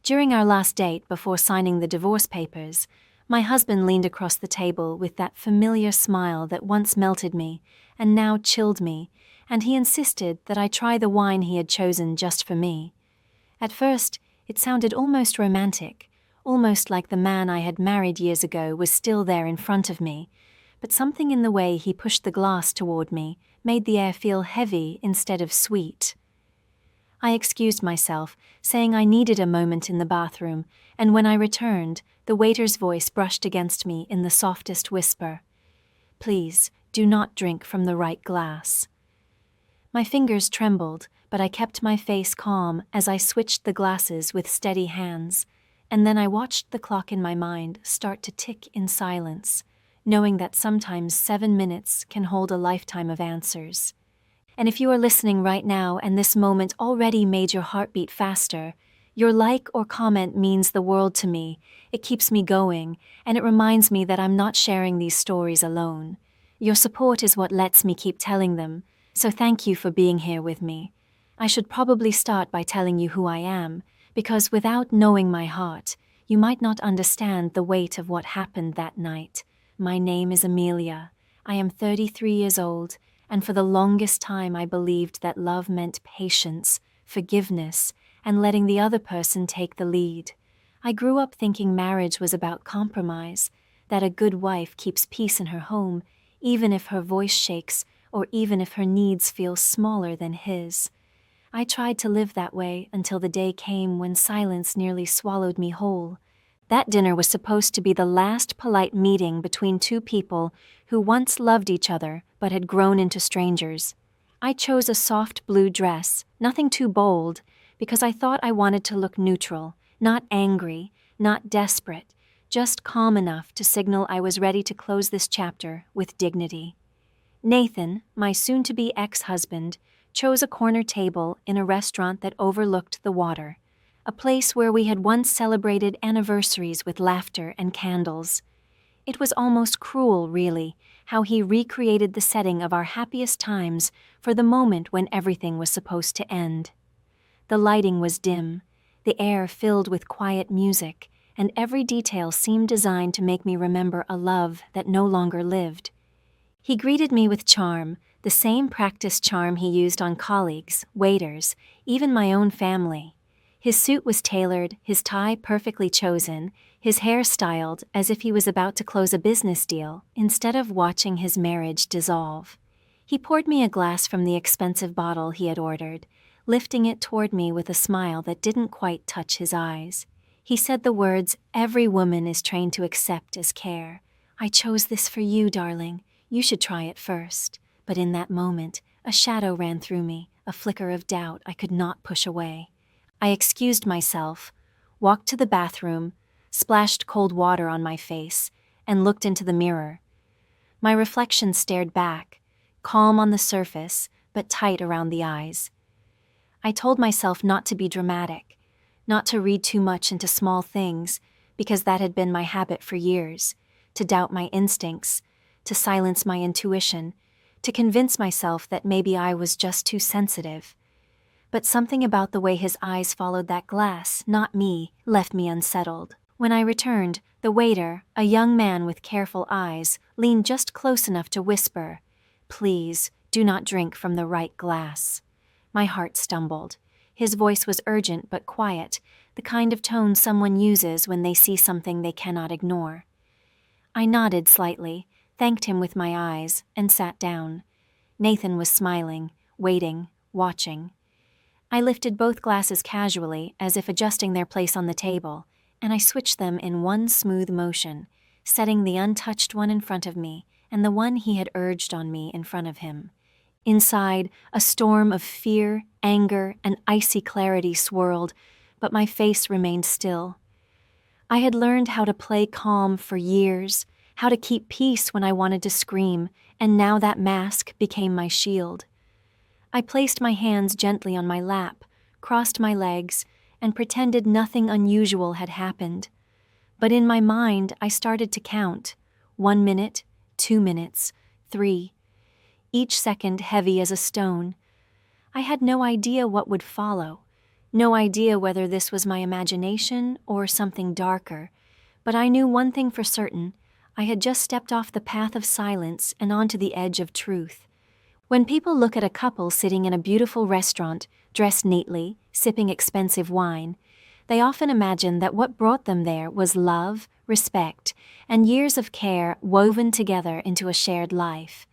During our last date before signing the divorce papers, my husband leaned across the table with that familiar smile that once melted me and now chilled me, and he insisted that I try the wine he had chosen just for me. At first, it sounded almost romantic, almost like the man I had married years ago was still there in front of me, but something in the way he pushed the glass toward me made the air feel heavy instead of sweet. I excused myself, saying I needed a moment in the bathroom, and when I returned, the waiter's voice brushed against me in the softest whisper. "Please, do not drink from the right glass." My fingers trembled, but I kept my face calm as I switched the glasses with steady hands, and then I watched the clock in my mind start to tick in silence, knowing that sometimes 7 minutes can hold a lifetime of answers. And if you are listening right now and this moment already made your heart beat faster, your like or comment means the world to me. It keeps me going, and it reminds me that I'm not sharing these stories alone. Your support is what lets me keep telling them, so thank you for being here with me. I should probably start by telling you who I am, because without knowing my heart, you might not understand the weight of what happened that night. My name is Amelia. I am 33 years old, and for the longest time I believed that love meant patience, forgiveness, and letting the other person take the lead. I grew up thinking marriage was about compromise, that a good wife keeps peace in her home, even if her voice shakes or even if her needs feel smaller than his. I tried to live that way until the day came when silence nearly swallowed me whole. That dinner was supposed to be the last polite meeting between two people who once loved each other but had grown into strangers. I chose a soft blue dress, nothing too bold, because I thought I wanted to look neutral, not angry, not desperate, just calm enough to signal I was ready to close this chapter with dignity. Nathan, my soon-to-be ex-husband, chose a corner table in a restaurant that overlooked the water, a place where we had once celebrated anniversaries with laughter and candles. It was almost cruel, really, how he recreated the setting of our happiest times for the moment when everything was supposed to end. The lighting was dim, the air filled with quiet music, and every detail seemed designed to make me remember a love that no longer lived. He greeted me with charm, the same practiced charm he used on colleagues, waiters, even my own family. His suit was tailored, his tie perfectly chosen, his hair styled as if he was about to close a business deal instead of watching his marriage dissolve. He poured me a glass from the expensive bottle he had ordered, lifting it toward me with a smile that didn't quite touch his eyes. He said the words every woman is trained to accept as care. "I chose this for you, darling. You should try it first." But in that moment, a shadow ran through me, a flicker of doubt I could not push away. I excused myself, walked to the bathroom, splashed cold water on my face, and looked into the mirror. My reflection stared back, calm on the surface, but tight around the eyes. I told myself not to be dramatic, not to read too much into small things, because that had been my habit for years, to doubt my instincts, to silence my intuition, to convince myself that maybe I was just too sensitive. But something about the way his eyes followed that glass, not me, left me unsettled. When I returned, the waiter, a young man with careful eyes, leaned just close enough to whisper, "Please, do not drink from the right glass." My heart stumbled. His voice was urgent but quiet, the kind of tone someone uses when they see something they cannot ignore. I nodded slightly, thanked him with my eyes, and sat down. Nathan was smiling, waiting, watching. I lifted both glasses casually, as if adjusting their place on the table, and I switched them in one smooth motion, setting the untouched one in front of me and the one he had urged on me in front of him. Inside, a storm of fear, anger, and icy clarity swirled, but my face remained still. I had learned how to play calm for years, how to keep peace when I wanted to scream, and now that mask became my shield. I placed my hands gently on my lap, crossed my legs, and pretended nothing unusual had happened. But in my mind, I started to count. 1 minute, 2 minutes, 3. Each second heavy as a stone. I had no idea what would follow. No idea whether this was my imagination or something darker, but I knew one thing for certain. I had just stepped off the path of silence and onto the edge of truth. When people look at a couple sitting in a beautiful restaurant, dressed neatly, sipping expensive wine, they often imagine that what brought them there was love, respect, and years of care woven together into a shared life.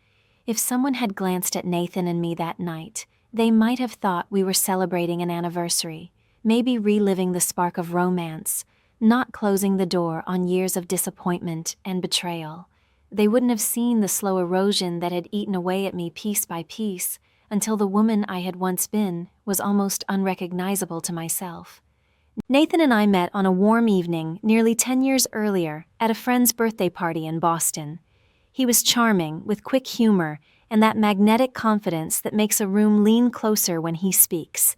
If someone had glanced at Nathan and me that night, they might have thought we were celebrating an anniversary, maybe reliving the spark of romance, not closing the door on years of disappointment and betrayal. They wouldn't have seen the slow erosion that had eaten away at me piece by piece until the woman I had once been was almost unrecognizable to myself. Nathan and I met on a warm evening nearly 10 years earlier at a friend's birthday party in Boston. He was charming, with quick humor, and that magnetic confidence that makes a room lean closer when he speaks.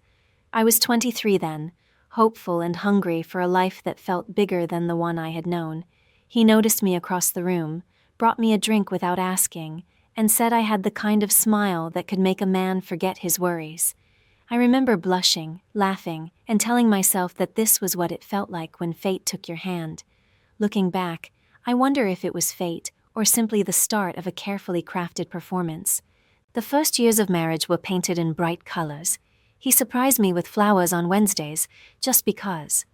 I was 23 then, hopeful and hungry for a life that felt bigger than the one I had known. He noticed me across the room, brought me a drink without asking, and said I had the kind of smile that could make a man forget his worries. I remember blushing, laughing, and telling myself that this was what it felt like when fate took your hand. Looking back, I wonder if it was fate or simply the start of a carefully crafted performance. The first years of marriage were painted in bright colors. He surprised me with flowers on Wednesdays, just because.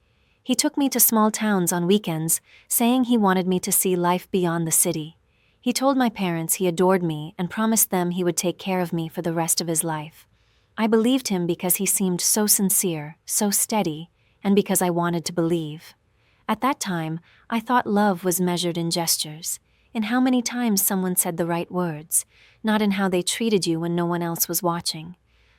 He took me to small towns on weekends, saying he wanted me to see life beyond the city. He told my parents he adored me and promised them he would take care of me for the rest of his life. I believed him because he seemed so sincere, so steady, and because I wanted to believe. At that time, I thought love was measured in gestures, in how many times someone said the right words, not in how they treated you when no one else was watching.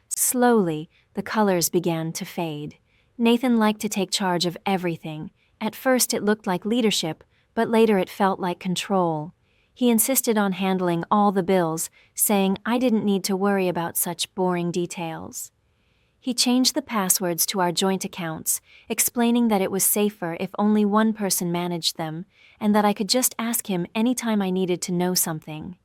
Slowly, the colors began to fade. Nathan liked to take charge of everything. At first it looked like leadership, but later it felt like control. He insisted on handling all the bills, saying I didn't need to worry about such boring details. He changed the passwords to our joint accounts, explaining that it was safer if only one person managed them, and that I could just ask him anytime I needed to know something.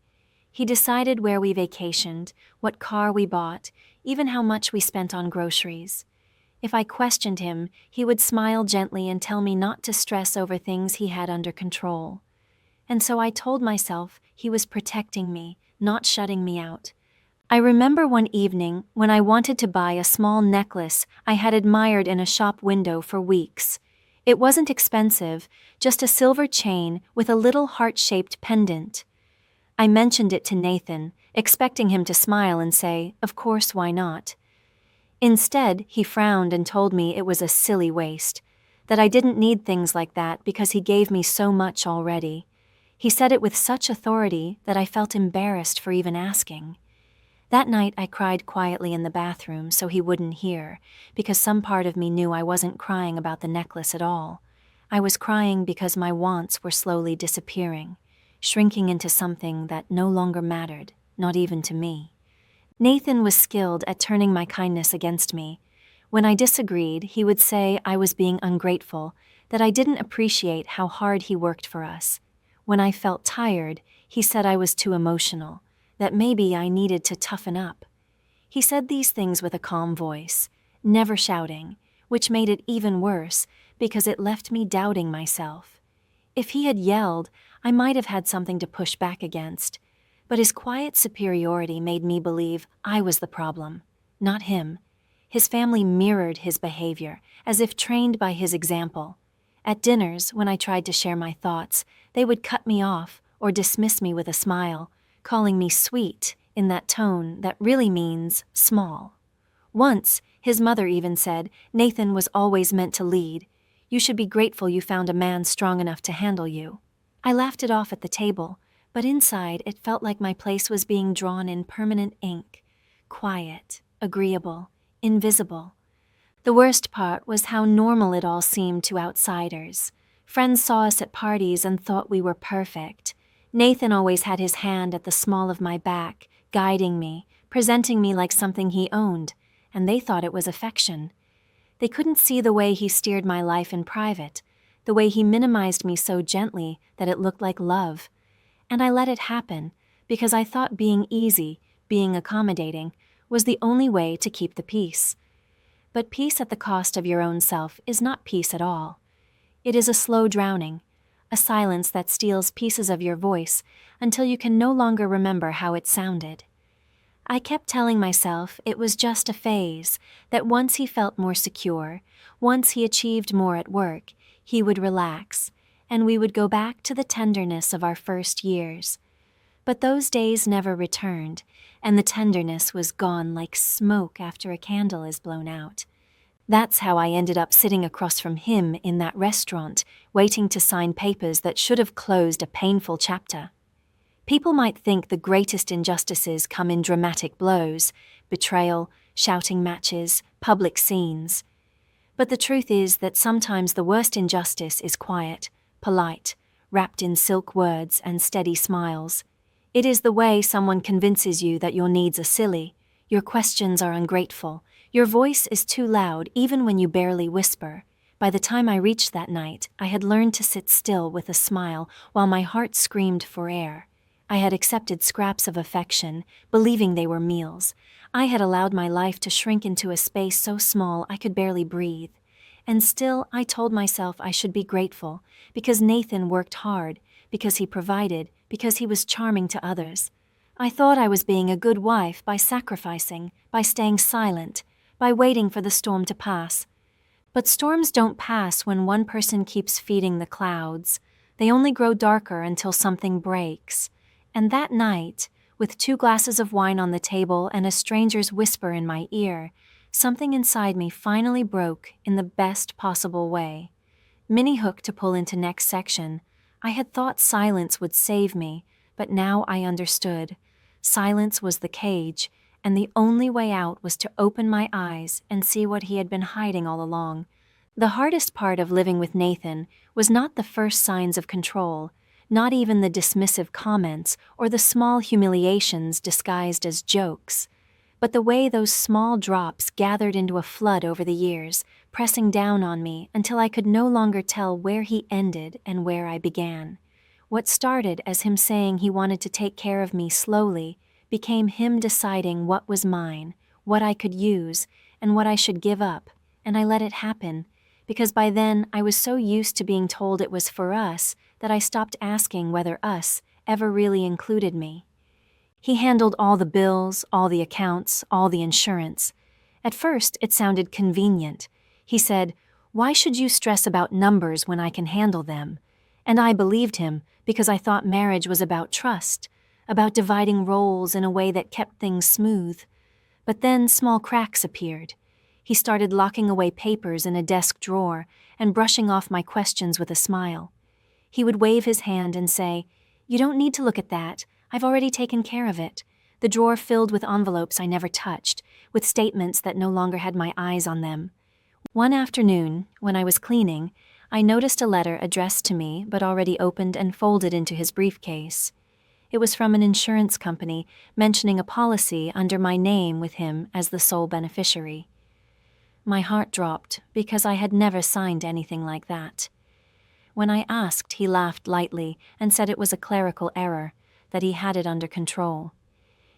He decided where we vacationed, what car we bought, even how much we spent on groceries. If I questioned him, he would smile gently and tell me not to stress over things he had under control. And so I told myself he was protecting me, not shutting me out. I remember one evening when I wanted to buy a small necklace I had admired in a shop window for weeks. It wasn't expensive, just a silver chain with a little heart-shaped pendant. I mentioned it to Nathan, expecting him to smile and say, "Of course, why not?" Instead, he frowned and told me it was a silly waste, that I didn't need things like that because he gave me so much already. He said it with such authority that I felt embarrassed for even asking. That night I cried quietly in the bathroom so he wouldn't hear, because some part of me knew I wasn't crying about the necklace at all. I was crying because my wants were slowly disappearing, shrinking into something that no longer mattered, not even to me. Nathan was skilled at turning my kindness against me. When I disagreed, he would say I was being ungrateful, that I didn't appreciate how hard he worked for us. When I felt tired, he said I was too emotional, that maybe I needed to toughen up. He said these things with a calm voice, never shouting, which made it even worse because it left me doubting myself. If he had yelled, I might have had something to push back against, but his quiet superiority made me believe I was the problem, not him. His family mirrored his behavior, as if trained by his example. At dinners, when I tried to share my thoughts, they would cut me off or dismiss me with a smile, calling me sweet in that tone that really means small. Once, his mother even said, "Nathan was always meant to lead. You should be grateful you found a man strong enough to handle you." I laughed it off at the table, but inside it felt like my place was being drawn in permanent ink. Quiet, agreeable, invisible. The worst part was how normal it all seemed to outsiders. Friends saw us at parties and thought we were perfect. Nathan always had his hand at the small of my back, guiding me, presenting me like something he owned, and they thought it was affection. They couldn't see the way he steered my life in private, the way he minimized me so gently that it looked like love. And I let it happen, because I thought being easy, being accommodating, was the only way to keep the peace. But peace at the cost of your own self is not peace at all. It is a slow drowning, a silence that steals pieces of your voice until you can no longer remember how it sounded. I kept telling myself it was just a phase, that once he felt more secure, once he achieved more at work, he would relax, and we would go back to the tenderness of our first years. But those days never returned, and the tenderness was gone like smoke after a candle is blown out. That's how I ended up sitting across from him in that restaurant, waiting to sign papers that should have closed a painful chapter. People might think the greatest injustices come in dramatic blows, betrayal, shouting matches, public scenes. But the truth is that sometimes the worst injustice is quiet, polite, wrapped in silk words and steady smiles. It is the way someone convinces you that your needs are silly, your questions are ungrateful, your voice is too loud even when you barely whisper. By the time I reached that night, I had learned to sit still with a smile while my heart screamed for air. I had accepted scraps of affection, believing they were meals. I had allowed my life to shrink into a space so small I could barely breathe. And still, I told myself I should be grateful, because Nathan worked hard, because he provided, because he was charming to others. I thought I was being a good wife by sacrificing, by staying silent, by waiting for the storm to pass. But storms don't pass when one person keeps feeding the clouds. They only grow darker until something breaks. And that night, with 2 glasses of wine on the table and a stranger's whisper in my ear, something inside me finally broke in the best possible way. Mini hook to pull into next section. I had thought silence would save me, but now I understood. Silence was the cage, and the only way out was to open my eyes and see what he had been hiding all along. The hardest part of living with Nathan was not the first signs of control, not even the dismissive comments or the small humiliations disguised as jokes, but the way those small drops gathered into a flood over the years, pressing down on me until I could no longer tell where he ended and where I began. What started as him saying he wanted to take care of me slowly became him deciding what was mine, what I could use, and what I should give up, and I let it happen, because by then I was so used to being told it was for us that I stopped asking whether us ever really included me. He handled all the bills, all the accounts, all the insurance. At first, it sounded convenient. He said, "Why should you stress about numbers when I can handle them?" And I believed him because I thought marriage was about trust, about dividing roles in a way that kept things smooth. But then small cracks appeared. He started locking away papers in a desk drawer and brushing off my questions with a smile. He would wave his hand and say, "You don't need to look at that. I've already taken care of it." The drawer filled with envelopes I never touched, with statements that no longer had my eyes on them. One afternoon, when I was cleaning, I noticed a letter addressed to me but already opened and folded into his briefcase. It was from an insurance company mentioning a policy under my name with him as the sole beneficiary. My heart dropped because I had never signed anything like that. When I asked, he laughed lightly and said it was a clerical error, that he had it under control.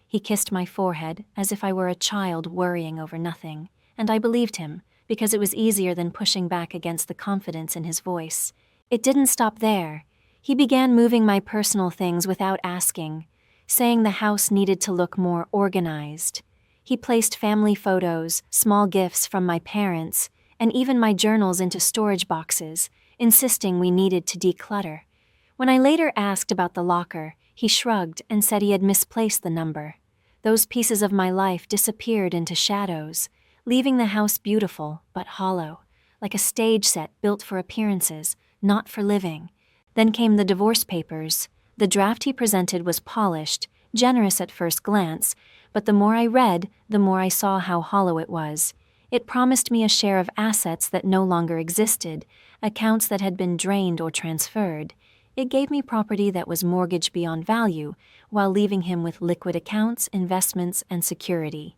He kissed my forehead as if I were a child worrying over nothing, and I believed him because it was easier than pushing back against the confidence in his voice. It didn't stop there. He began moving my personal things without asking, saying the house needed to look more organized. He placed family photos, small gifts from my parents, and even my journals into storage boxes, insisting we needed to declutter. When I later asked about the locker, he shrugged and said he had misplaced the number. Those pieces of my life disappeared into shadows, leaving the house beautiful but hollow, like a stage set built for appearances, not for living. Then came the divorce papers. The draft he presented was polished, generous at first glance, but the more I read, the more I saw how hollow it was. It promised me a share of assets that no longer existed, accounts that had been drained or transferred. It gave me property that was mortgaged beyond value, while leaving him with liquid accounts, investments, and security.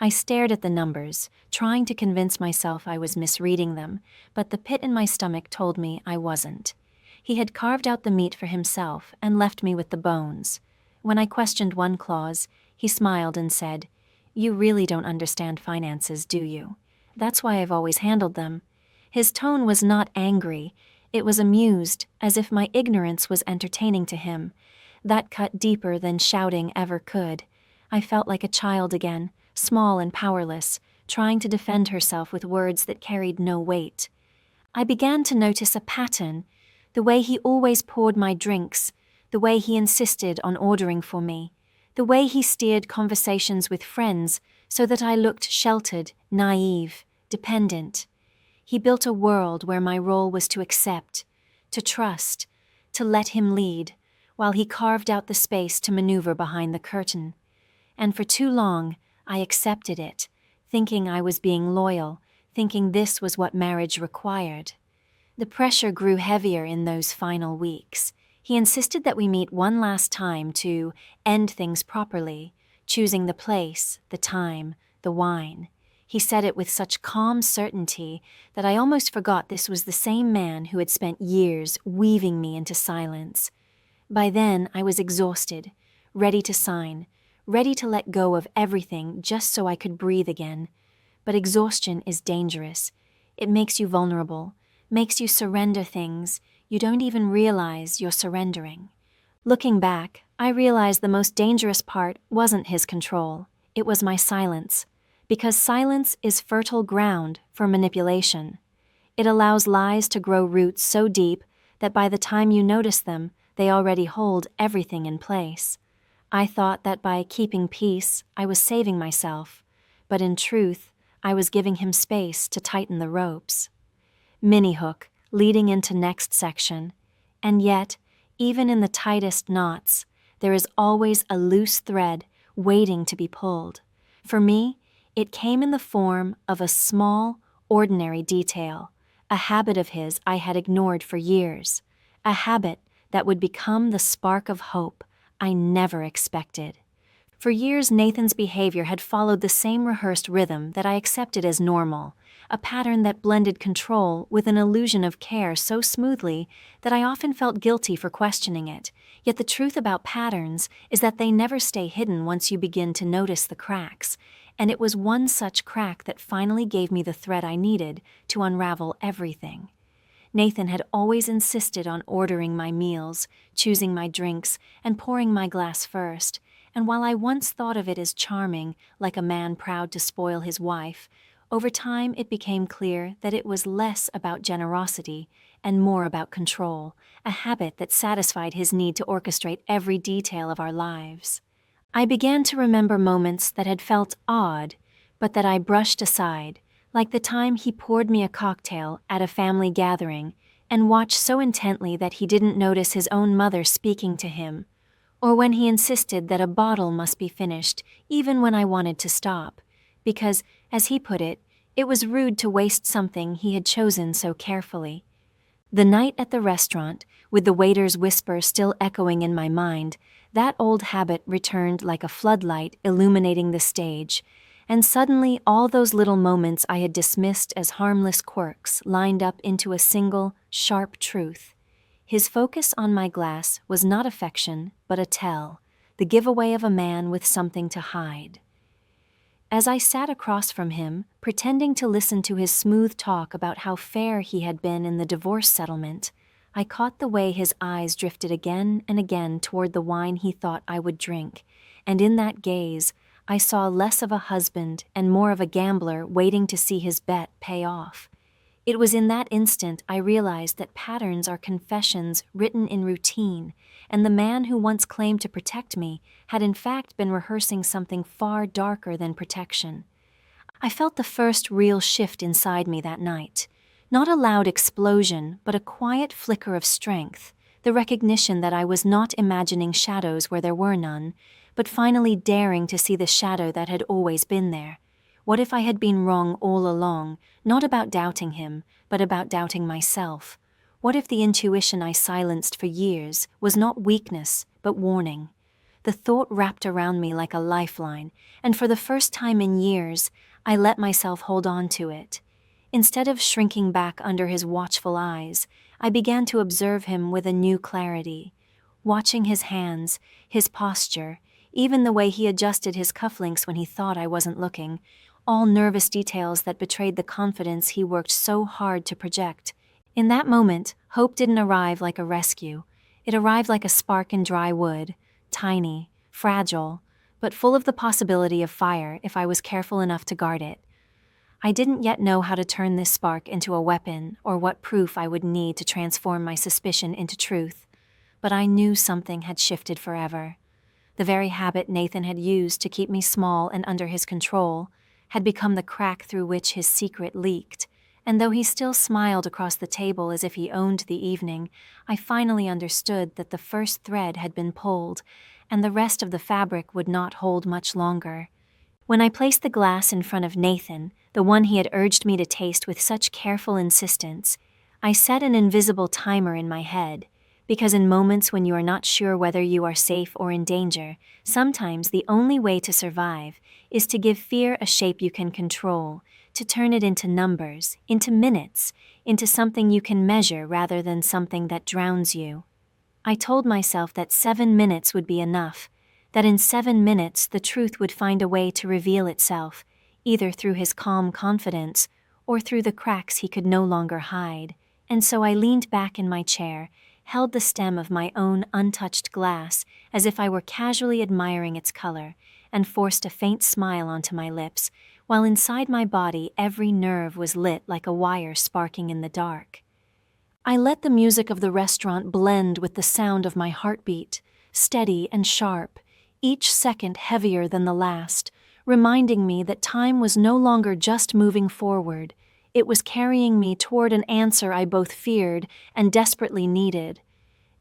I stared at the numbers, trying to convince myself I was misreading them, but the pit in my stomach told me I wasn't. He had carved out the meat for himself and left me with the bones. When I questioned one clause, he smiled and said, "You really don't understand finances, do you?" That's why I've always handled them." His tone was not angry, it was amused, as if my ignorance was entertaining to him. That cut deeper than shouting ever could. I felt like a child again, small and powerless, trying to defend herself with words that carried no weight. I began to notice a pattern, the way he always poured my drinks, the way he insisted on ordering for me, the way he steered conversations with friends so that I looked sheltered, naive, dependent. He built a world where my role was to accept, to trust, to let him lead, while he carved out the space to maneuver behind the curtain. And for too long, I accepted it, thinking I was being loyal, thinking this was what marriage required. The pressure grew heavier in those final weeks. He insisted that we meet one last time to end things properly, choosing the place, the time, the wine. He said it with such calm certainty that I almost forgot this was the same man who had spent years weaving me into silence. By then, I was exhausted, ready to sign, ready to let go of everything just so I could breathe again. But exhaustion is dangerous. It makes you vulnerable, makes you surrender things you don't even realize you're surrendering. Looking back, I realized the most dangerous part wasn't his control. It was my silence. Because silence is fertile ground for manipulation. It allows lies to grow roots so deep that by the time you notice them, they already hold everything in place. I thought that by keeping peace, I was saving myself, but in truth, I was giving him space to tighten the ropes. Mini hook, leading into next section. And yet, even in the tightest knots, there is always a loose thread waiting to be pulled. For me, it came in the form of a small, ordinary detail, a habit of his I had ignored for years, a habit that would become the spark of hope I never expected. For years, Nathan's behavior had followed the same rehearsed rhythm that I accepted as normal, a pattern that blended control with an illusion of care so smoothly that I often felt guilty for questioning it. Yet the truth about patterns is that they never stay hidden once you begin to notice the cracks, and it was one such crack that finally gave me the thread I needed to unravel everything. Nathan had always insisted on ordering my meals, choosing my drinks, and pouring my glass first, and while I once thought of it as charming, like a man proud to spoil his wife, over time it became clear that it was less about generosity and more about control, a habit that satisfied his need to orchestrate every detail of our lives. I began to remember moments that had felt odd, but that I brushed aside, like the time he poured me a cocktail at a family gathering and watched so intently that he didn't notice his own mother speaking to him, or when he insisted that a bottle must be finished even when I wanted to stop, because, as he put it, it was rude to waste something he had chosen so carefully. The night at the restaurant, with the waiter's whisper still echoing in my mind, that old habit returned like a floodlight illuminating the stage, and suddenly all those little moments I had dismissed as harmless quirks lined up into a single, sharp truth. His focus on my glass was not affection, but a tell, the giveaway of a man with something to hide. As I sat across from him, pretending to listen to his smooth talk about how fair he had been in the divorce settlement, I caught the way his eyes drifted again and again toward the wine he thought I would drink, and in that gaze, I saw less of a husband and more of a gambler waiting to see his bet pay off. It was in that instant I realized that patterns are confessions written in routine, and the man who once claimed to protect me had in fact been rehearsing something far darker than protection. I felt the first real shift inside me that night. Not a loud explosion, but a quiet flicker of strength, the recognition that I was not imagining shadows where there were none, but finally daring to see the shadow that had always been there. What if I had been wrong all along, not about doubting him, but about doubting myself? What if the intuition I silenced for years was not weakness, but warning? The thought wrapped around me like a lifeline, and for the first time in years, I let myself hold on to it. Instead of shrinking back under his watchful eyes, I began to observe him with a new clarity. Watching his hands, his posture, even the way he adjusted his cufflinks when he thought I wasn't looking, all nervous details that betrayed the confidence he worked so hard to project. In that moment, hope didn't arrive like a rescue. It arrived like a spark in dry wood, tiny, fragile, but full of the possibility of fire if I was careful enough to guard it. I didn't yet know how to turn this spark into a weapon or what proof I would need to transform my suspicion into truth, but I knew something had shifted forever. The very habit Nathan had used to keep me small and under his control had become the crack through which his secret leaked, and though he still smiled across the table as if he owned the evening, I finally understood that the first thread had been pulled, and the rest of the fabric would not hold much longer. When I placed the glass in front of Nathan, the one he had urged me to taste with such careful insistence, I set an invisible timer in my head, because in moments when you are not sure whether you are safe or in danger, sometimes the only way to survive is to give fear a shape you can control, to turn it into numbers, into minutes, into something you can measure rather than something that drowns you. I told myself that 7 minutes would be enough, that in 7 minutes the truth would find a way to reveal itself, either through his calm confidence or through the cracks he could no longer hide. And so I leaned back in my chair, held the stem of my own untouched glass as if I were casually admiring its color, and forced a faint smile onto my lips, while inside my body every nerve was lit like a wire sparking in the dark. I let the music of the restaurant blend with the sound of my heartbeat, steady and sharp, each second heavier than the last, reminding me that time was no longer just moving forward. It was carrying me toward an answer I both feared and desperately needed.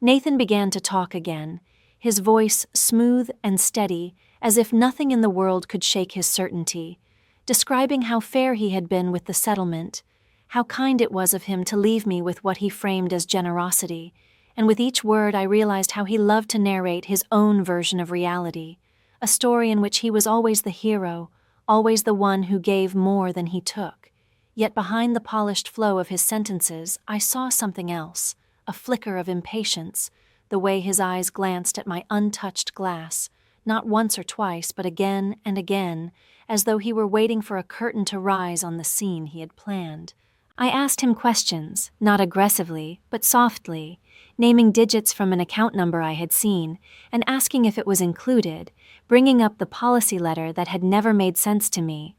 Nathan began to talk again, his voice smooth and steady, as if nothing in the world could shake his certainty, describing how fair he had been with the settlement, how kind it was of him to leave me with what he framed as generosity, and with each word I realized how he loved to narrate his own version of reality, a story in which he was always the hero, always the one who gave more than he took. Yet behind the polished flow of his sentences, I saw something else, a flicker of impatience, the way his eyes glanced at my untouched glass, not once or twice, but again and again, as though he were waiting for a curtain to rise on the scene he had planned. I asked him questions, not aggressively, but softly, naming digits from an account number I had seen, and asking if it was included, bringing up the policy letter that had never made sense to me.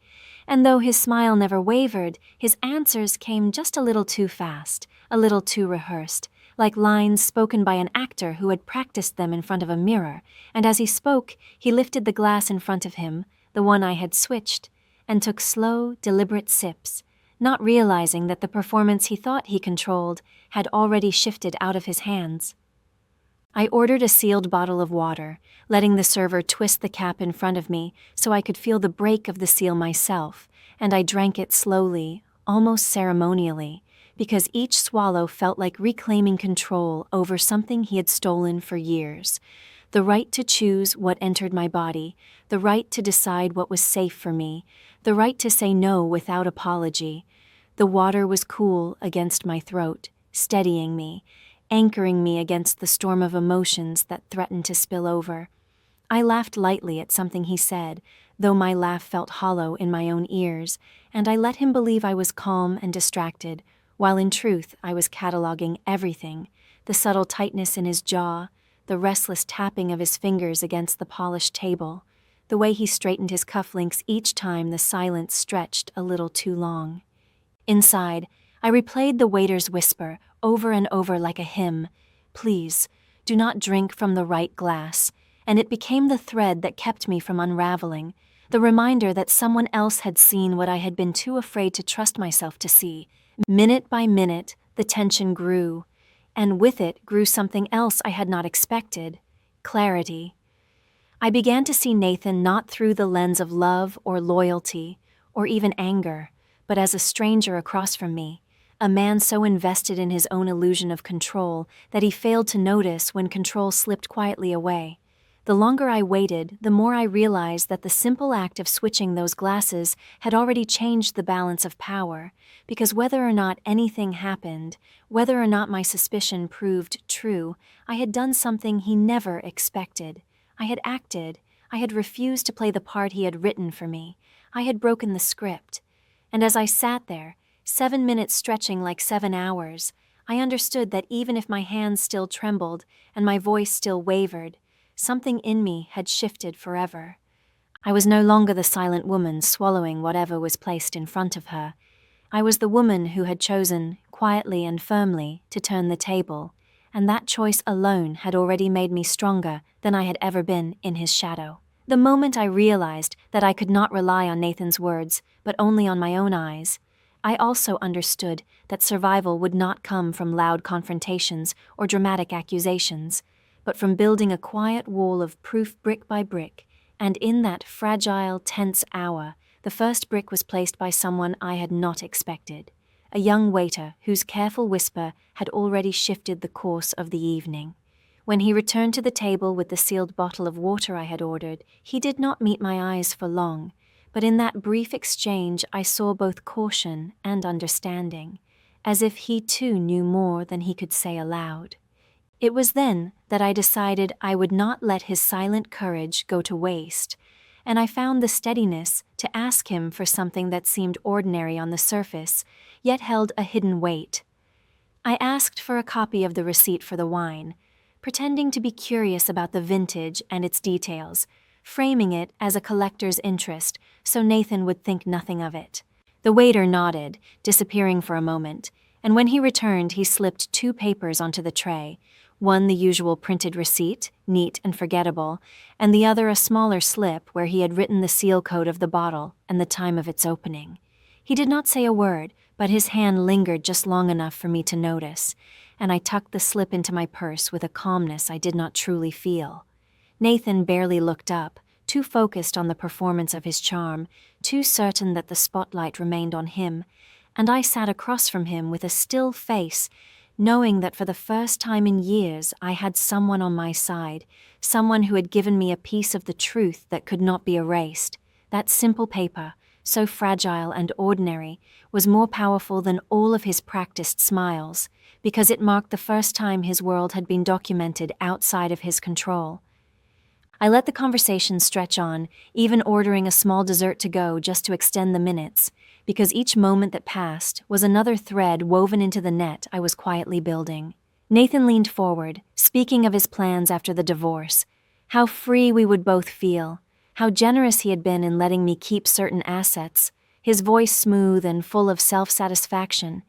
And though his smile never wavered, his answers came just a little too fast, a little too rehearsed, like lines spoken by an actor who had practiced them in front of a mirror, and as he spoke, he lifted the glass in front of him, the one I had switched, and took slow, deliberate sips, not realizing that the performance he thought he controlled had already shifted out of his hands. I ordered a sealed bottle of water, letting the server twist the cap in front of me so I could feel the break of the seal myself, and I drank it slowly, almost ceremonially, because each swallow felt like reclaiming control over something he had stolen for years. The right to choose what entered my body, the right to decide what was safe for me, the right to say no without apology. The water was cool against my throat, steadying me, anchoring me against the storm of emotions that threatened to spill over. I laughed lightly at something he said, though my laugh felt hollow in my own ears, and I let him believe I was calm and distracted, while in truth I was cataloging everything, the subtle tightness in his jaw, the restless tapping of his fingers against the polished table, the way he straightened his cufflinks each time the silence stretched a little too long. Inside, I replayed the waiter's whisper over and over like a hymn, "Please, do not drink from the right glass," and it became the thread that kept me from unraveling, the reminder that someone else had seen what I had been too afraid to trust myself to see. Minute by minute, the tension grew, and with it grew something else I had not expected: clarity. I began to see Nathan not through the lens of love or loyalty, or even anger, but as a stranger across from me, a man so invested in his own illusion of control that he failed to notice when control slipped quietly away. The longer I waited, the more I realized that the simple act of switching those glasses had already changed the balance of power, because whether or not anything happened, whether or not my suspicion proved true, I had done something he never expected. I had acted. I had refused to play the part he had written for me. I had broken the script. And as I sat there, 7 minutes stretching like 7 hours, I understood that even if my hands still trembled and my voice still wavered, something in me had shifted forever. I was no longer the silent woman swallowing whatever was placed in front of her. I was the woman who had chosen, quietly and firmly, to turn the table, and that choice alone had already made me stronger than I had ever been in his shadow. The moment I realized that I could not rely on Nathan's words, but only on my own eyes, I also understood that survival would not come from loud confrontations or dramatic accusations, but from building a quiet wall of proof brick by brick. And in that fragile, tense hour, the first brick was placed by someone I had not expected, a young waiter whose careful whisper had already shifted the course of the evening. When he returned to the table with the sealed bottle of water I had ordered, he did not meet my eyes for long, but in that brief exchange I saw both caution and understanding, as if he too knew more than he could say aloud. It was then that I decided I would not let his silent courage go to waste, and I found the steadiness to ask him for something that seemed ordinary on the surface, yet held a hidden weight. I asked for a copy of the receipt for the wine, pretending to be curious about the vintage and its details, framing it as a collector's interest so Nathan would think nothing of it. The waiter nodded, disappearing for a moment, and when he returned he slipped 2 papers onto the tray, one the usual printed receipt, neat and forgettable, and the other a smaller slip where he had written the seal code of the bottle and the time of its opening. He did not say a word, but his hand lingered just long enough for me to notice, and I tucked the slip into my purse with a calmness I did not truly feel. Nathan barely looked up, too focused on the performance of his charm, too certain that the spotlight remained on him, and I sat across from him with a still face, knowing that for the first time in years I had someone on my side, someone who had given me a piece of the truth that could not be erased. That simple paper, so fragile and ordinary, was more powerful than all of his practiced smiles, because it marked the first time his world had been documented outside of his control. I let the conversation stretch on, even ordering a small dessert to go just to extend the minutes, because each moment that passed was another thread woven into the net I was quietly building. Nathan leaned forward, speaking of his plans after the divorce, how free we would both feel, how generous he had been in letting me keep certain assets, his voice smooth and full of self-satisfaction.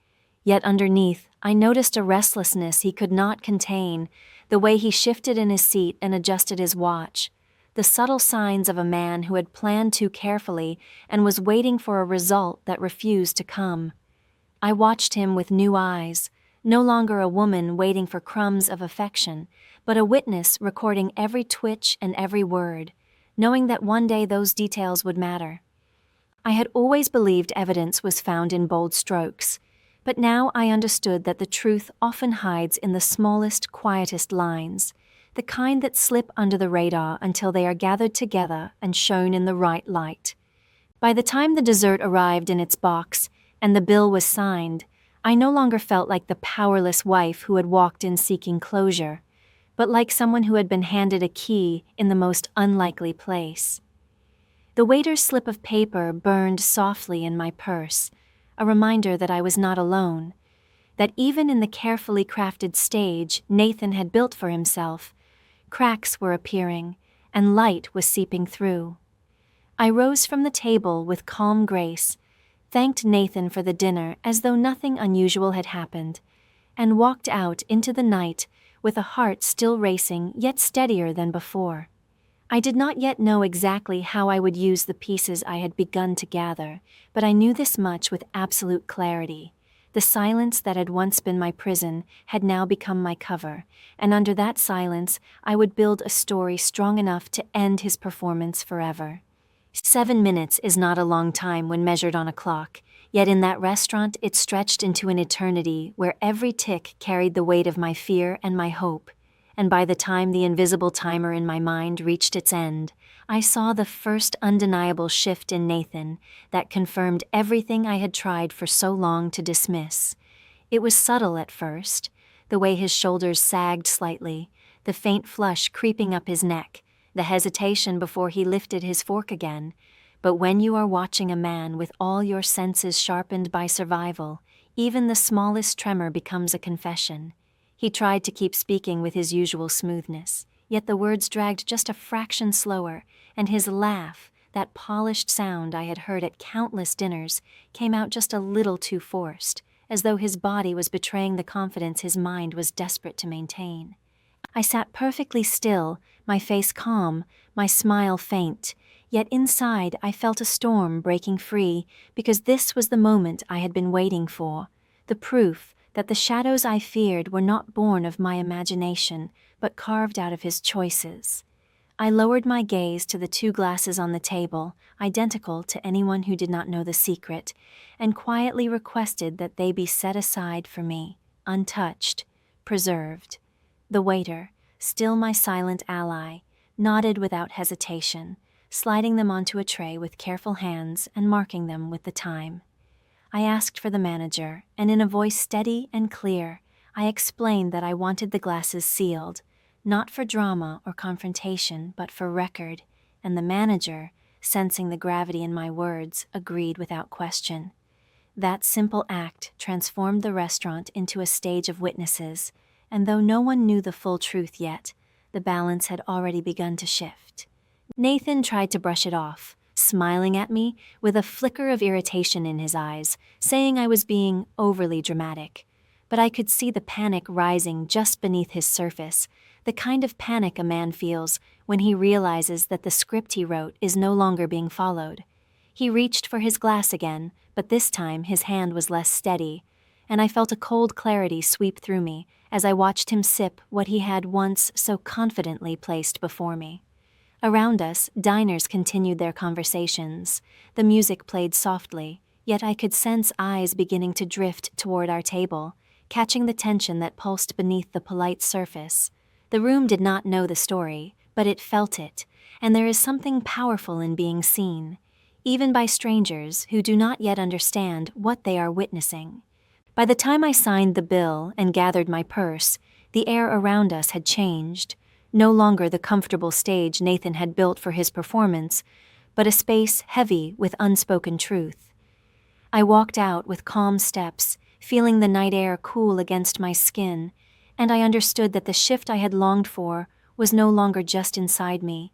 Yet underneath, I noticed a restlessness he could not contain, the way he shifted in his seat and adjusted his watch, the subtle signs of a man who had planned too carefully and was waiting for a result that refused to come. I watched him with new eyes, no longer a woman waiting for crumbs of affection, but a witness recording every twitch and every word, knowing that one day those details would matter. I had always believed evidence was found in bold strokes, but now I understood that the truth often hides in the smallest, quietest lines, the kind that slip under the radar until they are gathered together and shown in the right light. By the time the dessert arrived in its box and the bill was signed, I no longer felt like the powerless wife who had walked in seeking closure, but like someone who had been handed a key in the most unlikely place. The waiter's slip of paper burned softly in my purse, a reminder that I was not alone, that even in the carefully crafted stage Nathan had built for himself, cracks were appearing and light was seeping through. I rose from the table with calm grace, thanked Nathan for the dinner as though nothing unusual had happened, and walked out into the night with a heart still racing yet steadier than before. I did not yet know exactly how I would use the pieces I had begun to gather, but I knew this much with absolute clarity. The silence that had once been my prison had now become my cover, and under that silence I would build a story strong enough to end his performance forever. 7 minutes is not a long time when measured on a clock, yet in that restaurant it stretched into an eternity where every tick carried the weight of my fear and my hope. And by the time the invisible timer in my mind reached its end, I saw the first undeniable shift in Nathan that confirmed everything I had tried for so long to dismiss. It was subtle at first, the way his shoulders sagged slightly, the faint flush creeping up his neck, the hesitation before he lifted his fork again, But when you are watching a man with all your senses sharpened by survival, even the smallest tremor becomes a confession. He tried to keep speaking with his usual smoothness, yet the words dragged just a fraction slower, and his laugh, that polished sound I had heard at countless dinners, came out just a little too forced, as though his body was betraying the confidence his mind was desperate to maintain. I sat perfectly still, my face calm, my smile faint, yet inside I felt a storm breaking free, because this was the moment I had been waiting for, the proof that the shadows I feared were not born of my imagination, but carved out of his choices. I lowered my gaze to the 2 glasses on the table, identical to anyone who did not know the secret, and quietly requested that they be set aside for me, untouched, preserved. The waiter, still my silent ally, nodded without hesitation, sliding them onto a tray with careful hands and marking them with the time. I asked for the manager, and in a voice steady and clear, I explained that I wanted the glasses sealed, not for drama or confrontation, but for record, and the manager, sensing the gravity in my words, agreed without question. That simple act transformed the restaurant into a stage of witnesses, and though no one knew the full truth yet, the balance had already begun to shift. Nathan tried to brush it off, smiling at me with a flicker of irritation in his eyes, saying I was being overly dramatic. But I could see the panic rising just beneath his surface, the kind of panic a man feels when he realizes that the script he wrote is no longer being followed. He reached for his glass again, but this time his hand was less steady, and I felt a cold clarity sweep through me as I watched him sip what he had once so confidently placed before me. Around us, diners continued their conversations. The music played softly, yet I could sense eyes beginning to drift toward our table, catching the tension that pulsed beneath the polite surface. The room did not know the story, but it felt it, and there is something powerful in being seen, even by strangers who do not yet understand what they are witnessing. By the time I signed the bill and gathered my purse, the air around us had changed, no longer the comfortable stage Nathan had built for his performance, but a space heavy with unspoken truth. I walked out with calm steps, feeling the night air cool against my skin, and I understood that the shift I had longed for was no longer just inside me.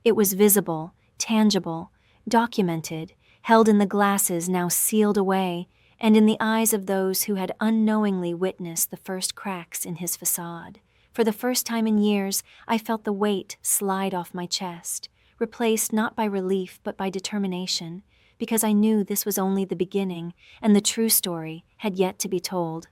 It was visible, tangible, documented, held in the glasses now sealed away, and in the eyes of those who had unknowingly witnessed the first cracks in his facade. For the first time in years, I felt the weight slide off my chest, replaced not by relief but by determination, because I knew this was only the beginning and the true story had yet to be told.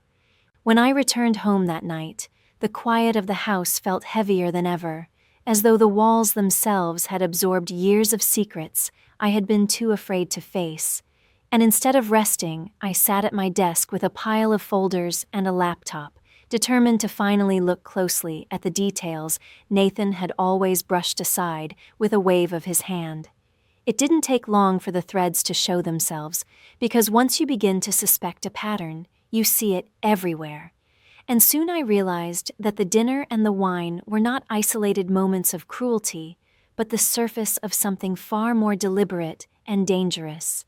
When I returned home that night, the quiet of the house felt heavier than ever, as though the walls themselves had absorbed years of secrets I had been too afraid to face. And instead of resting, I sat at my desk with a pile of folders and a laptop, determined to finally look closely at the details Nathan had always brushed aside with a wave of his hand. It didn't take long for the threads to show themselves, because once you begin to suspect a pattern, you see it everywhere. And soon I realized that the dinner and the wine were not isolated moments of cruelty, but the surface of something far more deliberate and dangerous.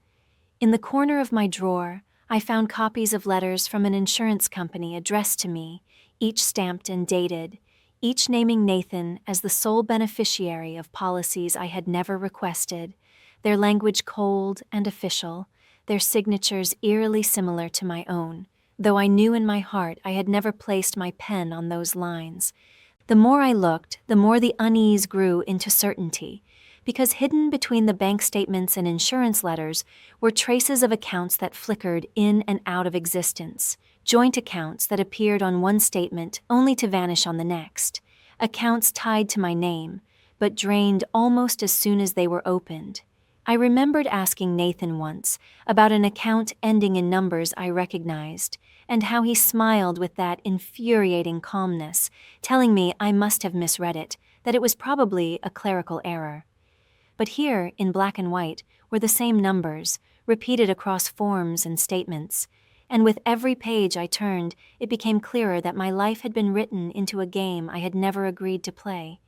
In the corner of my drawer, I found copies of letters from an insurance company addressed to me, each stamped and dated, each naming Nathan as the sole beneficiary of policies I had never requested, their language cold and official, their signatures eerily similar to my own, though I knew in my heart I had never placed my pen on those lines. The more I looked, the more the unease grew into certainty, because hidden between the bank statements and insurance letters were traces of accounts that flickered in and out of existence, joint accounts that appeared on one statement only to vanish on the next, accounts tied to my name, but drained almost as soon as they were opened. I remembered asking Nathan once about an account ending in numbers I recognized, and how he smiled with that infuriating calmness, telling me I must have misread it, that it was probably a clerical error. But here, in black and white, were the same numbers, repeated across forms and statements, and with every page I turned, it became clearer that my life had been written into a game I had never agreed to play.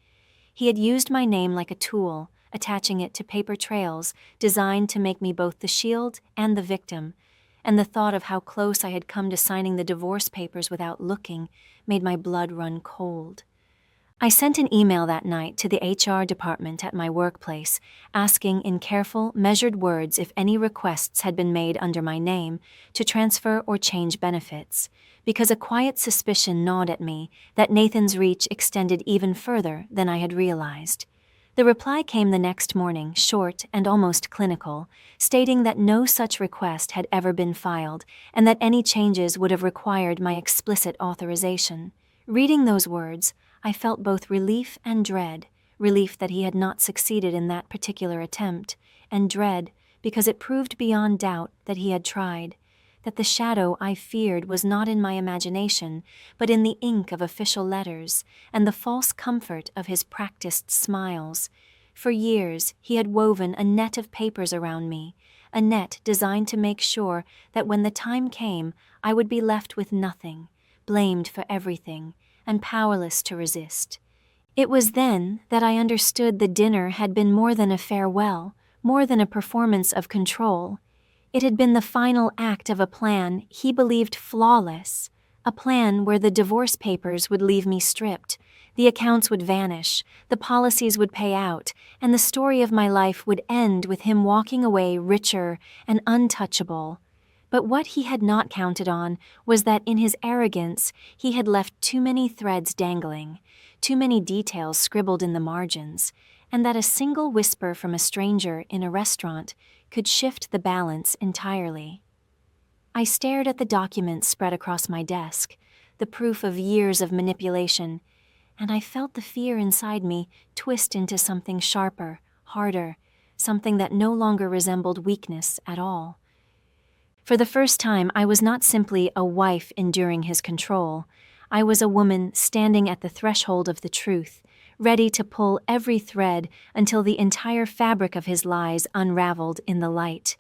He had used my name like a tool, attaching it to paper trails designed to make me both the shield and the victim, and the thought of how close I had come to signing the divorce papers without looking made my blood run cold. I sent an email that night to the HR department at my workplace, asking in careful, measured words if any requests had been made under my name to transfer or change benefits, because a quiet suspicion gnawed at me that Nathan's reach extended even further than I had realized. The reply came the next morning, short and almost clinical, stating that no such request had ever been filed and that any changes would have required my explicit authorization. Reading those words, I felt both relief and dread, relief that he had not succeeded in that particular attempt, and dread because it proved beyond doubt that he had tried, that the shadow I feared was not in my imagination, but in the ink of official letters and the false comfort of his practiced smiles. For years, he had woven a net of papers around me, a net designed to make sure that when the time came, I would be left with nothing, blamed for everything, and powerless to resist. It was then that I understood the dinner had been more than a farewell, more than a performance of control. It had been the final act of a plan he believed flawless, a plan where the divorce papers would leave me stripped, the accounts would vanish, the policies would pay out, and the story of my life would end with him walking away richer and untouchable. But what he had not counted on was that in his arrogance he had left too many threads dangling, too many details scribbled in the margins, and that a single whisper from a stranger in a restaurant could shift the balance entirely. I stared at the documents spread across my desk, the proof of years of manipulation, and I felt the fear inside me twist into something sharper, harder, something that no longer resembled weakness at all. For the first time, I was not simply a wife enduring his control. I was a woman standing at the threshold of the truth, ready to pull every thread until the entire fabric of his lies unraveled in the light.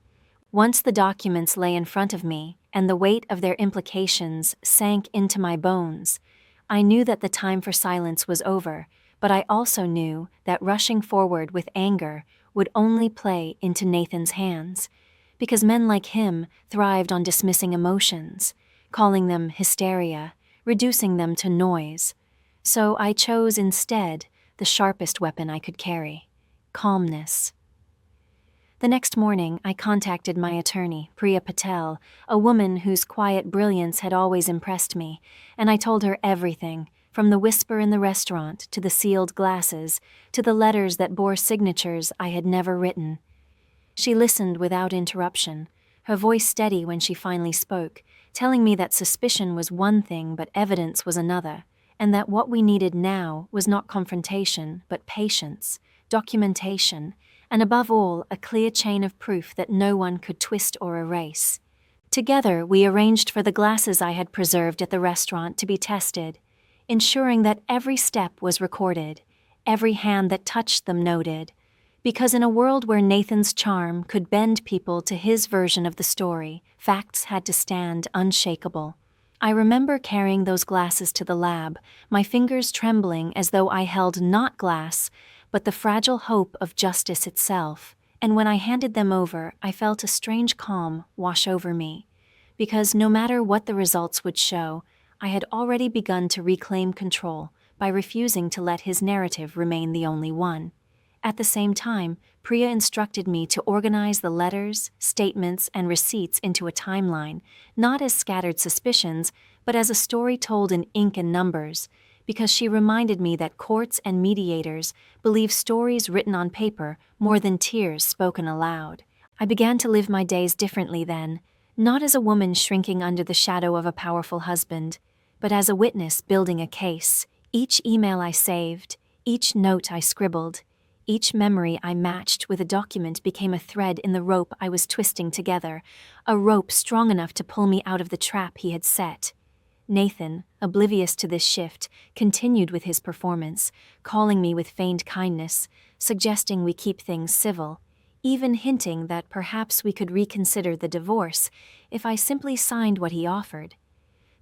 Once the documents lay in front of me, and the weight of their implications sank into my bones, I knew that the time for silence was over, but I also knew that rushing forward with anger would only play into Nathan's hands, because men like him thrived on dismissing emotions, calling them hysteria, reducing them to noise. So I chose instead the sharpest weapon I could carry: calmness. The next morning, I contacted my attorney, Priya Patel, a woman whose quiet brilliance had always impressed me, and I told her everything, from the whisper in the restaurant to the sealed glasses to the letters that bore signatures I had never written. She listened without interruption, her voice steady when she finally spoke, telling me that suspicion was one thing but evidence was another, and that what we needed now was not confrontation but patience, documentation, and above all, a clear chain of proof that no one could twist or erase. Together, we arranged for the glasses I had preserved at the restaurant to be tested, ensuring that every step was recorded, every hand that touched them noted, because in a world where Nathan's charm could bend people to his version of the story, facts had to stand unshakable. I remember carrying those glasses to the lab, my fingers trembling as though I held not glass, but the fragile hope of justice itself, and when I handed them over, I felt a strange calm wash over me, because no matter what the results would show, I had already begun to reclaim control by refusing to let his narrative remain the only one. At the same time, Priya instructed me to organize the letters, statements, and receipts into a timeline, not as scattered suspicions, but as a story told in ink and numbers, because she reminded me that courts and mediators believe stories written on paper more than tears spoken aloud. I began to live my days differently then, not as a woman shrinking under the shadow of a powerful husband, but as a witness building a case. Each email I saved, each note I scribbled, each memory I matched with a document became a thread in the rope I was twisting together, a rope strong enough to pull me out of the trap he had set. Nathan, oblivious to this shift, continued with his performance, calling me with feigned kindness, suggesting we keep things civil, even hinting that perhaps we could reconsider the divorce if I simply signed what he offered.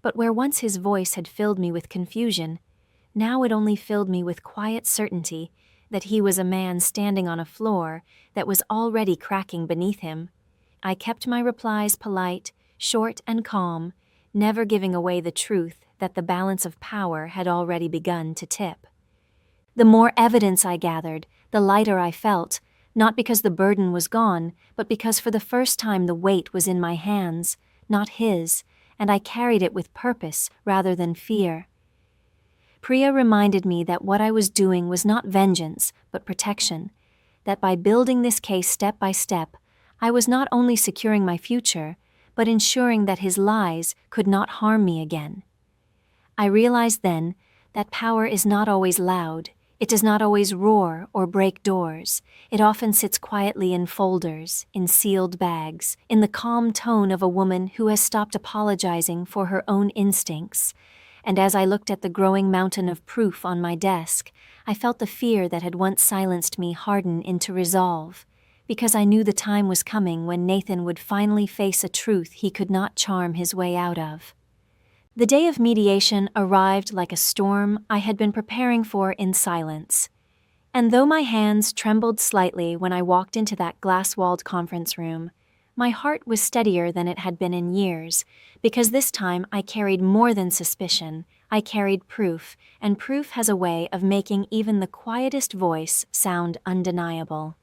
But where once his voice had filled me with confusion, now it only filled me with quiet certainty that he was a man standing on a floor that was already cracking beneath him. I kept my replies polite, short and calm, never giving away the truth that the balance of power had already begun to tip. The more evidence I gathered, the lighter I felt, not because the burden was gone, but because for the first time the weight was in my hands, not his, and I carried it with purpose rather than fear. Priya reminded me that what I was doing was not vengeance, but protection, that by building this case step by step, I was not only securing my future, but ensuring that his lies could not harm me again. I realized then that power is not always loud. It does not always roar or break doors. It often sits quietly in folders, in sealed bags, in the calm tone of a woman who has stopped apologizing for her own instincts. And as I looked at the growing mountain of proof on my desk, I felt the fear that had once silenced me harden into resolve, because I knew the time was coming when Nathan would finally face a truth he could not charm his way out of. The day of mediation arrived like a storm I had been preparing for in silence. And though my hands trembled slightly when I walked into that glass-walled conference room, my heart was steadier than it had been in years, because this time I carried more than suspicion. I carried proof, and proof has a way of making even the quietest voice sound undeniable.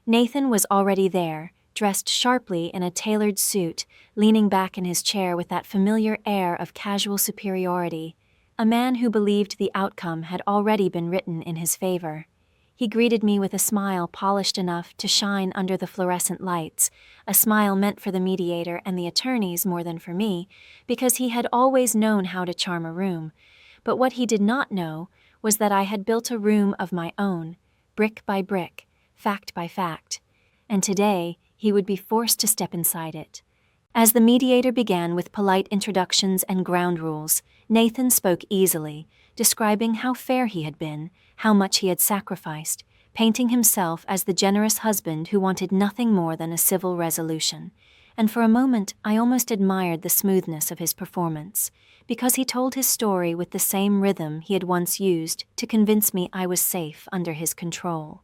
Nathan was already there, dressed sharply in a tailored suit, leaning back in his chair with that familiar air of casual superiority, a man who believed the outcome had already been written in his favor. He greeted me with a smile polished enough to shine under the fluorescent lights, a smile meant for the mediator and the attorneys more than for me, because he had always known how to charm a room. But what he did not know was that I had built a room of my own, brick by brick, fact by fact, and today he would be forced to step inside it. As the mediator began with polite introductions and ground rules, Nathan spoke easily, describing how fair he had been, how much he had sacrificed, painting himself as the generous husband who wanted nothing more than a civil resolution. And for a moment I almost admired the smoothness of his performance, because he told his story with the same rhythm he had once used to convince me I was safe under his control.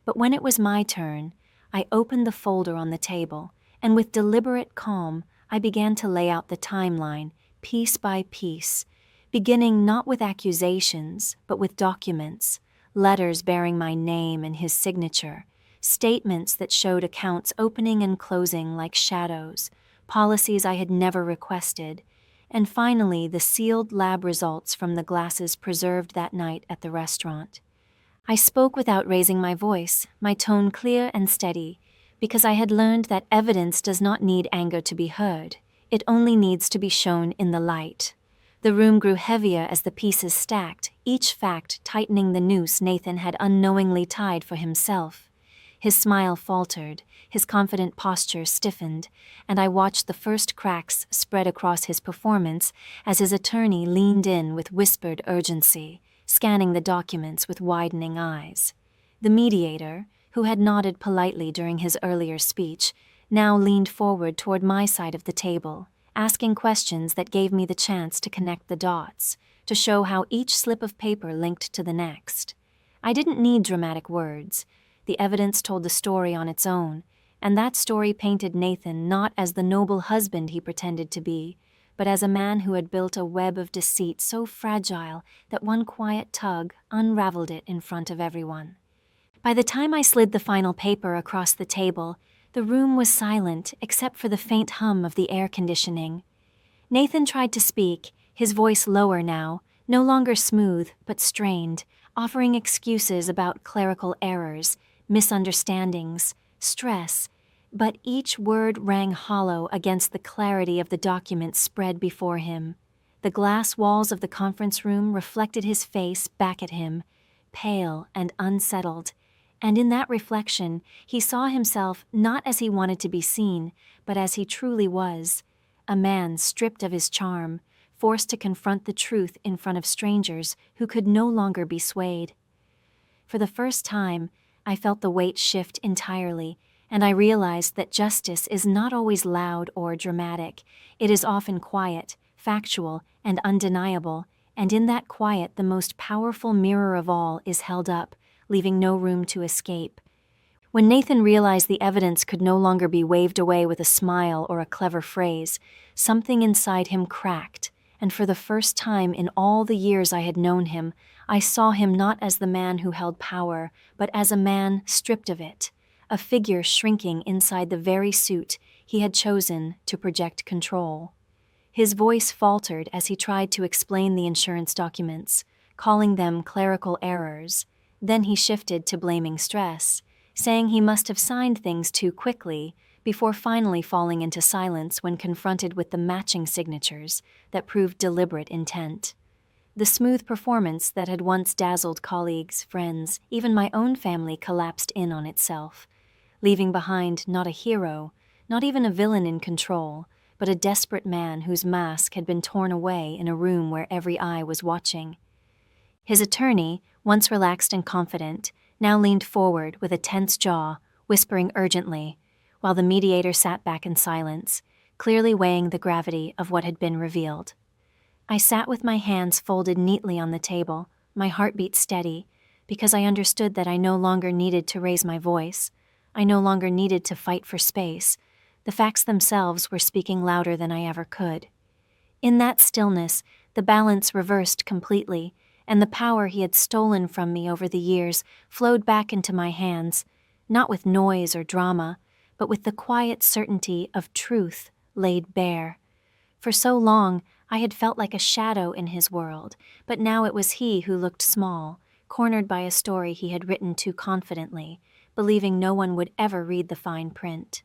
But when it was my turn, I opened the folder on the table, and with deliberate calm, I began to lay out the timeline, piece by piece, beginning not with accusations, but with documents, letters bearing my name and his signature, statements that showed accounts opening and closing like shadows, policies I had never requested, and finally the sealed lab results from the glasses preserved that night at the restaurant. I spoke without raising my voice, my tone clear and steady, because I had learned that evidence does not need anger to be heard. It only needs to be shown in the light. The room grew heavier as the pieces stacked, each fact tightening the noose Nathan had unknowingly tied for himself. His smile faltered, his confident posture stiffened, and I watched the first cracks spread across his performance as his attorney leaned in with whispered urgency, scanning the documents with widening eyes. The mediator, who had nodded politely during his earlier speech, now leaned forward toward my side of the table, asking questions that gave me the chance to connect the dots, to show how each slip of paper linked to the next. I didn't need dramatic words. The evidence told the story on its own, and that story painted Nathan not as the noble husband he pretended to be, but as a man who had built a web of deceit so fragile that one quiet tug unraveled it in front of everyone. By the time I slid the final paper across the table, the room was silent except for the faint hum of the air conditioning. Nathan tried to speak, his voice lower now, no longer smooth but strained, offering excuses about clerical errors, misunderstandings, stress, but each word rang hollow against the clarity of the document spread before him. The glass walls of the conference room reflected his face back at him, pale and unsettled, and in that reflection he saw himself not as he wanted to be seen, but as he truly was, a man stripped of his charm, forced to confront the truth in front of strangers who could no longer be swayed. For the first time, I felt the weight shift entirely, and I realized that justice is not always loud or dramatic. It is often quiet, factual, and undeniable, and in that quiet the most powerful mirror of all is held up, leaving no room to escape. When Nathan realized the evidence could no longer be waved away with a smile or a clever phrase, something inside him cracked, and for the first time in all the years I had known him, I saw him not as the man who held power, but as a man stripped of it, a figure shrinking inside the very suit he had chosen to project control. His voice faltered as he tried to explain the insurance documents, calling them clerical errors. Then he shifted to blaming stress, saying he must have signed things too quickly, before finally falling into silence when confronted with the matching signatures that proved deliberate intent. The smooth performance that had once dazzled colleagues, friends, even my own family collapsed in on itself, leaving behind not a hero, not even a villain in control, but a desperate man whose mask had been torn away in a room where every eye was watching. His attorney, once relaxed and confident, now leaned forward with a tense jaw, whispering urgently, while the mediator sat back in silence, clearly weighing the gravity of what had been revealed. I sat with my hands folded neatly on the table, my heartbeat steady, because I understood that I no longer needed to raise my voice. I no longer needed to fight for space. The facts themselves were speaking louder than I ever could. In that stillness, the balance reversed completely, and the power he had stolen from me over the years flowed back into my hands, not with noise or drama, but with the quiet certainty of truth laid bare. For so long, I had felt like a shadow in his world, but now it was he who looked small, cornered by a story he had written too confidently, believing no one would ever read the fine print.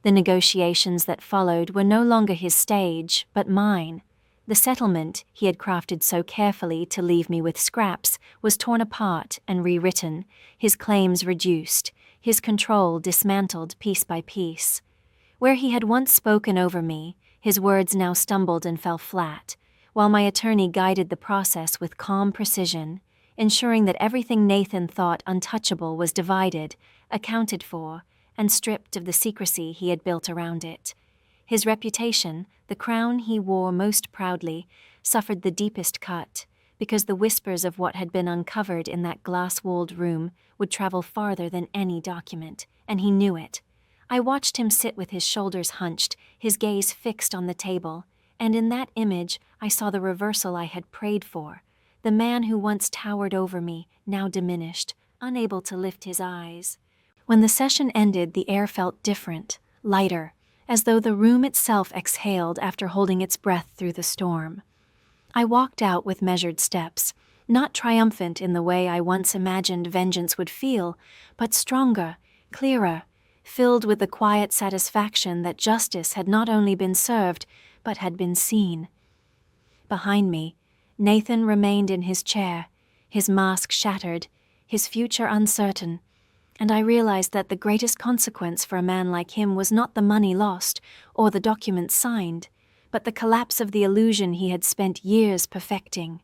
The negotiations that followed were no longer his stage, but mine. The settlement he had crafted so carefully to leave me with scraps was torn apart and rewritten, his claims reduced, his control dismantled piece by piece. Where he had once spoken over me, his words now stumbled and fell flat, while my attorney guided the process with calm precision, ensuring that everything Nathan thought untouchable was divided, accounted for, and stripped of the secrecy he had built around it. His reputation, the crown he wore most proudly, suffered the deepest cut, because the whispers of what had been uncovered in that glass-walled room would travel farther than any document, and he knew it. I watched him sit with his shoulders hunched, his gaze fixed on the table, and in that image I saw the reversal I had prayed for. The man who once towered over me, now diminished, unable to lift his eyes. When the session ended, the air felt different, lighter, as though the room itself exhaled after holding its breath through the storm. I walked out with measured steps, not triumphant in the way I once imagined vengeance would feel, but stronger, clearer, filled with the quiet satisfaction that justice had not only been served, but had been seen. Behind me, Nathan remained in his chair, his mask shattered, his future uncertain, and I realized that the greatest consequence for a man like him was not the money lost or the documents signed, but the collapse of the illusion he had spent years perfecting.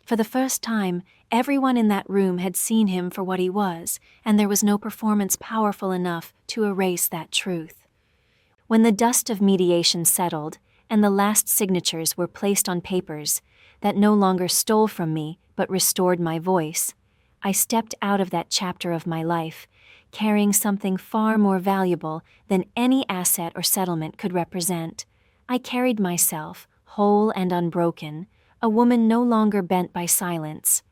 For the first time, everyone in that room had seen him for what he was, and there was no performance powerful enough to erase that truth. When the dust of mediation settled, and the last signatures were placed on papers that no longer stole from me but restored my voice, I stepped out of that chapter of my life, carrying something far more valuable than any asset or settlement could represent. I carried myself, whole and unbroken, a woman no longer bent by silence.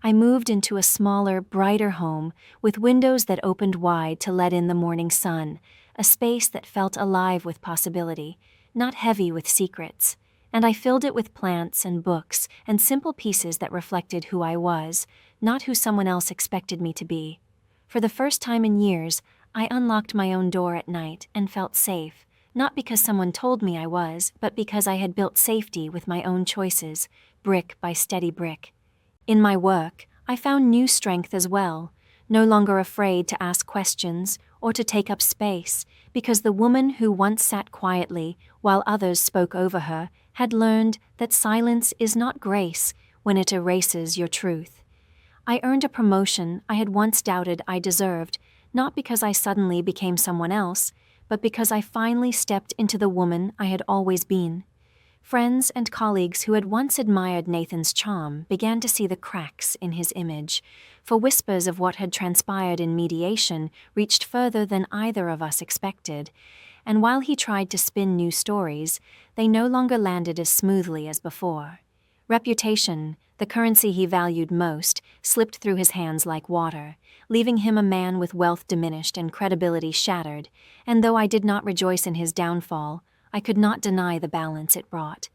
I moved into a smaller, brighter home with windows that opened wide to let in the morning sun, a space that felt alive with possibility, not heavy with secrets, and I filled it with plants and books and simple pieces that reflected who I was, not who someone else expected me to be. For the first time in years, I unlocked my own door at night and felt safe, not because someone told me I was, but because I had built safety with my own choices, brick by steady brick. In my work, I found new strength as well, no longer afraid to ask questions or to take up space, because the woman who once sat quietly while others spoke over her had learned that silence is not grace when it erases your truth. I earned a promotion I had once doubted I deserved, not because I suddenly became someone else, but because I finally stepped into the woman I had always been. Friends and colleagues who had once admired Nathan's charm began to see the cracks in his image, for whispers of what had transpired in mediation reached further than either of us expected, and while he tried to spin new stories, they no longer landed as smoothly as before. Reputation, the currency he valued most, slipped through his hands like water, leaving him a man with wealth diminished and credibility shattered, and though I did not rejoice in his downfall, I could not deny the balance it brought.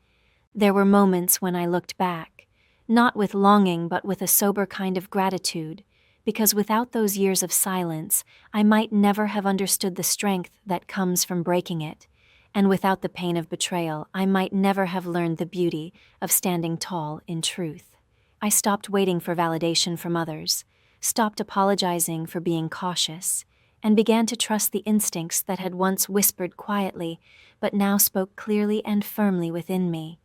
There were moments when I looked back, not with longing but with a sober kind of gratitude, because without those years of silence, I might never have understood the strength that comes from breaking it, and without the pain of betrayal, I might never have learned the beauty of standing tall in truth. I stopped waiting for validation from others, stopped apologizing for being cautious, and began to trust the instincts that had once whispered quietly, but now spoke clearly and firmly within me.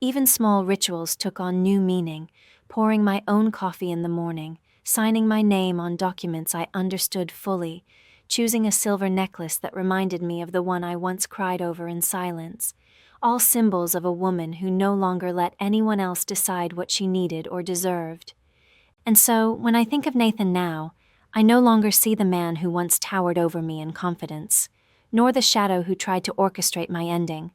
Even small rituals took on new meaning, pouring my own coffee in the morning, signing my name on documents I understood fully, choosing a silver necklace that reminded me of the one I once cried over in silence, all symbols of a woman who no longer let anyone else decide what she needed or deserved. And so, when I think of Nathan now, I no longer see the man who once towered over me in confidence, nor the shadow who tried to orchestrate my ending,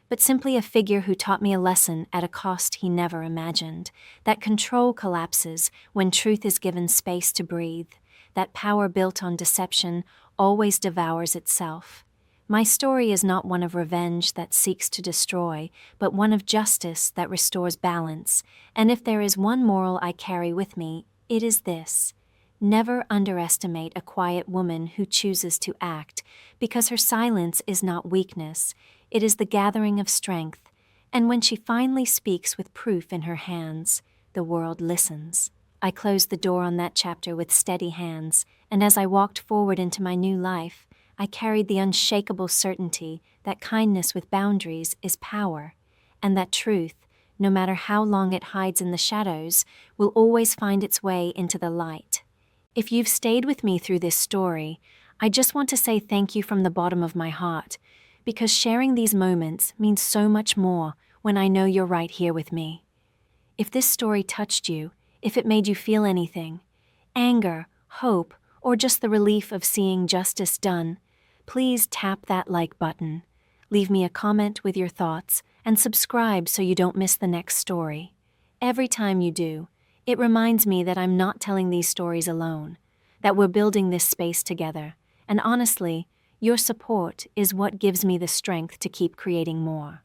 but simply a figure who taught me a lesson at a cost he never imagined, that control collapses when truth is given space to breathe, that power built on deception always devours itself. My story is not one of revenge that seeks to destroy, but one of justice that restores balance, and if there is one moral I carry with me, it is this: never underestimate a quiet woman who chooses to act, because her silence is not weakness, it is the gathering of strength, and when she finally speaks with proof in her hands, the world listens. I closed the door on that chapter with steady hands, and as I walked forward into my new life, I carried the unshakable certainty that kindness with boundaries is power, and that truth, no matter how long it hides in the shadows, will always find its way into the light. If you've stayed with me through this story, I just want to say thank you from the bottom of my heart, because sharing these moments means so much more when I know you're right here with me. If this story touched you, if it made you feel anything, anger, hope, or just the relief of seeing justice done, please tap that like button, leave me a comment with your thoughts, and subscribe so you don't miss the next story. Every time you do, it reminds me that I'm not telling these stories alone, that we're building this space together, and honestly, your support is what gives me the strength to keep creating more.